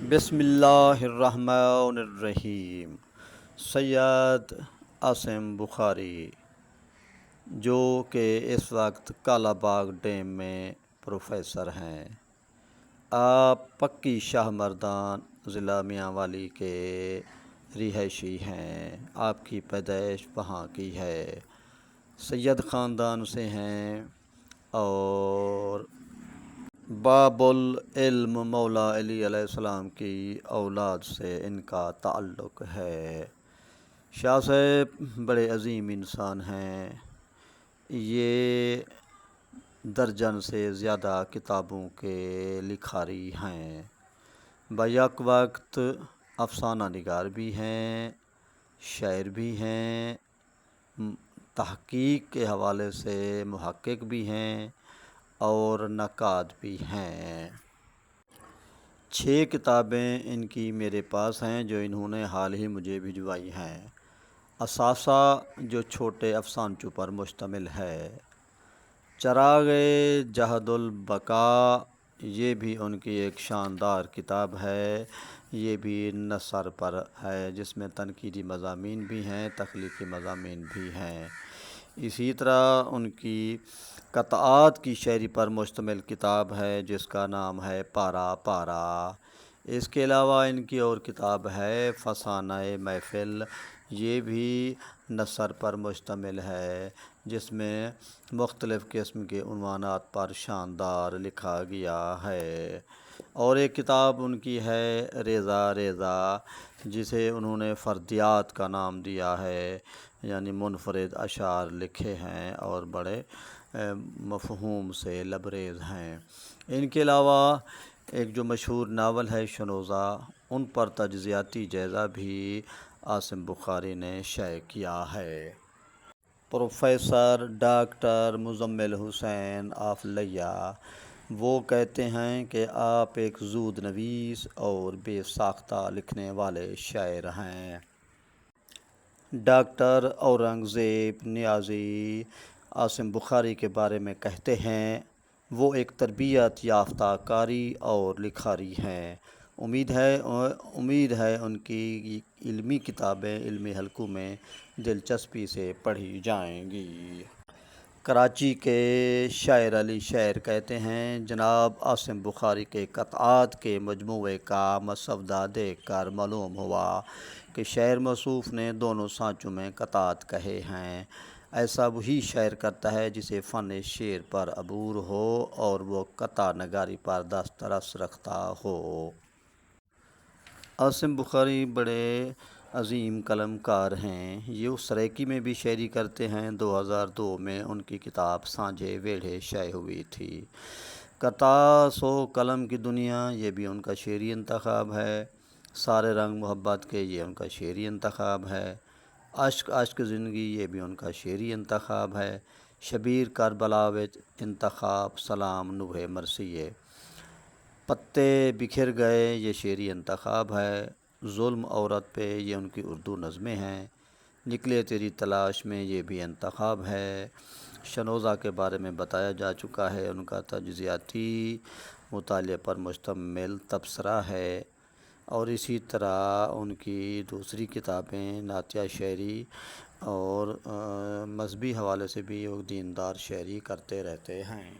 بسم اللہ الرحمن الرحیم۔ سید عاصم بخاری، جو کہ اس وقت کالا باغ ڈیم میں پروفیسر ہیں، آپ پکی شاہ مردان ضلع میانوالی کے رہائشی ہیں۔ آپ کی پیدائش وہاں کی ہے، سید خاندان سے ہیں اور باب العلم مولا علی علیہ السلام کی اولاد سے ان کا تعلق ہے۔ شاہ صاحب بڑے عظیم انسان ہیں، یہ درجن سے زیادہ کتابوں کے لکھاری ہیں، بیک وقت افسانہ نگار بھی ہیں، شاعر بھی ہیں، تحقیق کے حوالے سے محقق بھی ہیں اور نقاد بھی ہیں۔ 6 کتابیں ان کی میرے پاس ہیں جو انہوں نے حال ہی مجھے بھجوائی ہیں۔ اثاثہ جو چھوٹے افسانچوں پر مشتمل ہے، چراغ جہد البقاء، یہ بھی ان کی ایک شاندار کتاب ہے، یہ بھی نثر پر ہے جس میں تنقیدی مضامین بھی ہیں، تخلیقی مضامین بھی ہیں۔ اسی طرح ان کی قطعات کی شاعری پر مشتمل کتاب ہے جس کا نام ہے پارا پارا۔ اس کے علاوہ ان کی اور کتاب ہے فسانہ محفل، یہ بھی نثر پر مشتمل ہے جس میں مختلف قسم کے عنوانات پر شاندار لکھا گیا ہے۔ اور ایک کتاب ان کی ہے ریزہ ریزہ، جسے انہوں نے فردیات کا نام دیا ہے، یعنی منفرد اشعار لکھے ہیں اور بڑے مفہوم سے لبریز ہیں۔ ان کے علاوہ ایک جو مشہور ناول ہے شنوزہ، ان پر تجزیاتی جائزہ بھی عاصم بخاری نے شائع کیا ہے۔ Professor doctor Muzammil Hussain of لیا، وہ کہتے ہیں کہ آپ ایک زود نویس اور بے ساختہ لکھنے والے شاعر ہیں۔ ڈاکٹر اورنگزیب نیازی عاصم بخاری کے بارے میں کہتے ہیں، وہ ایک تربیت یافتہ قاری اور لکھاری ہیں۔ امید ہے ان کی علمی کتابیں علمی حلقوں میں دلچسپی سے پڑھی جائیں گی۔ کراچی کے شاعر علی شاعر کہتے ہیں، جناب عاصم بخاری کے قطعات کے مجموعے کا مسودہ دیکھ کر معلوم ہوا کہ شاعر موصوف نے دونوں سانچوں میں قطعات کہے ہیں۔ ایسا وہی شاعر کرتا ہے جسے فن شعر پر عبور ہو اور وہ قطع نگاری پر دسترس رکھتا ہو۔ عاصم بخاری بڑے عظیم قلم کار ہیں، یہ اس سرائکی میں بھی شاعری کرتے ہیں۔ 2002 میں ان کی کتاب سانجھے ویڑھے شائع ہوئی تھی۔ قطع سو قلم کی دنیا، یہ بھی ان کا شعری انتخاب ہے۔ سارے رنگ محبت کے، یہ ان کا شعری انتخاب ہے۔ عشق عشق زندگی، یہ بھی ان کا شعری انتخاب ہے۔ شبیر کربلا وچ انتخاب سلام نوحے مرثیے۔ پتے بکھر گئے، یہ شعری انتخاب ہے۔ ظلم عورت پہ، یہ ان کی اردو نظمیں ہیں۔ نکلے تیری تلاش میں، یہ بھی انتخاب ہے۔ شنوزہ کے بارے میں بتایا جا چکا ہے، ان کا تجزیاتی مطالعے پر مشتمل تبصرہ ہے۔ اور اسی طرح ان کی دوسری کتابیں نعتیہ شاعری اور مذہبی حوالے سے بھی وہ دیندار شاعری کرتے رہتے ہیں۔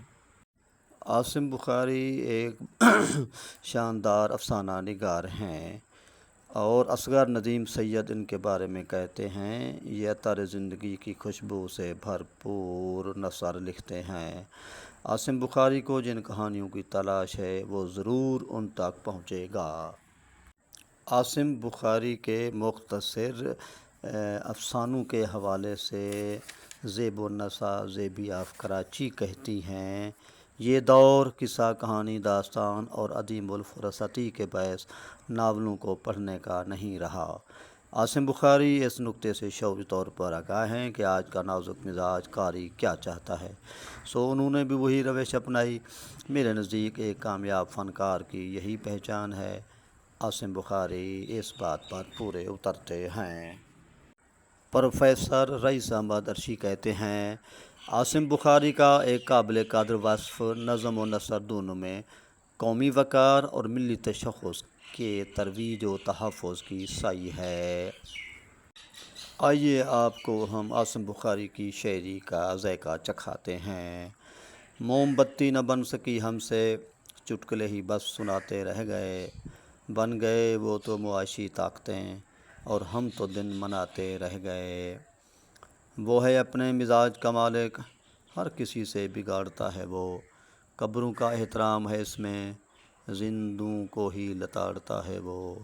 عاصم بخاری ایک شاندار افسانہ نگار ہیں اور اصغر ندیم سید ان کے بارے میں کہتے ہیں، یہ عطر زندگی کی خوشبو سے بھرپور نثر لکھتے ہیں۔ عاصم بخاری کو جن کہانیوں کی تلاش ہے وہ ضرور ان تک پہنچے گا۔ عاصم بخاری کے مختصر افسانوں کے حوالے سے زیب النساء زیبی آف کراچی کہتی ہیں، یہ دور قصہ کہانی داستان اور عدیم الفراستی کے باعث ناولوں کو پڑھنے کا نہیں رہا۔ عاصم بخاری اس نکتے سے شعوری طور پر آگاہ ہیں کہ آج کا نازک مزاج قاری کیا چاہتا ہے، سو انہوں نے بھی وہی روش اپنائی۔ میرے نزدیک ایک کامیاب فنکار کی یہی پہچان ہے۔ عاصم بخاری اس بات پر پورے اترتے ہیں۔ پروفیسر رئیس احمد عرشی کہتے ہیں، عاصم بخاری کا ایک قابل قدر وصف نظم و نثر دونوں میں قومی وقار اور ملی تشخص کے ترویج و تحفظ کی سعی ہے۔ آئیے آپ کو ہم عاصم بخاری کی شاعری کا ذائقہ چکھاتے ہیں۔ موم بتی نہ بن سکی ہم سے، چٹکلے ہی بس سناتے رہ گئے، بن گئے وہ تو معاشی طاقتیں اور ہم تو دن مناتے رہ گئے۔ وہ ہے اپنے مزاج کا مالک، ہر کسی سے بگاڑتا ہے وہ، قبروں کا احترام ہے اس میں، زندوں کو ہی لتاڑتا ہے وہ۔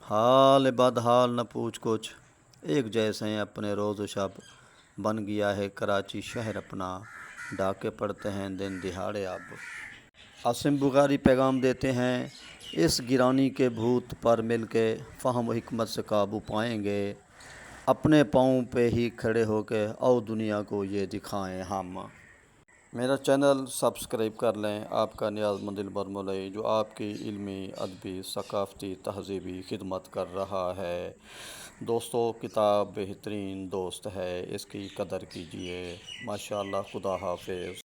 حال بد حال نہ پوچھ کچھ، ایک جیسے ہیں اپنے روز و شب، بن گیا ہے کراچی شہر اپنا، ڈاکے پڑتے ہیں دن دہاڑے اب۔ عاصم بخاری پیغام دیتے ہیں، اس گرانی کے بھوت پر مل کے فہم و حکمت سے قابو پائیں گے، اپنے پاؤں پہ ہی کھڑے ہو کے او دنیا کو یہ دکھائیں ہم۔ میرا چینل سبسکرائب کر لیں، آپ کا نیاز مند دل برملئی، جو آپ کی علمی، ادبی، ثقافتی، تہذیبی خدمت کر رہا ہے۔ دوستو، کتاب بہترین دوست ہے، اس کی قدر کیجیے۔ ماشاءاللہ، خدا حافظ۔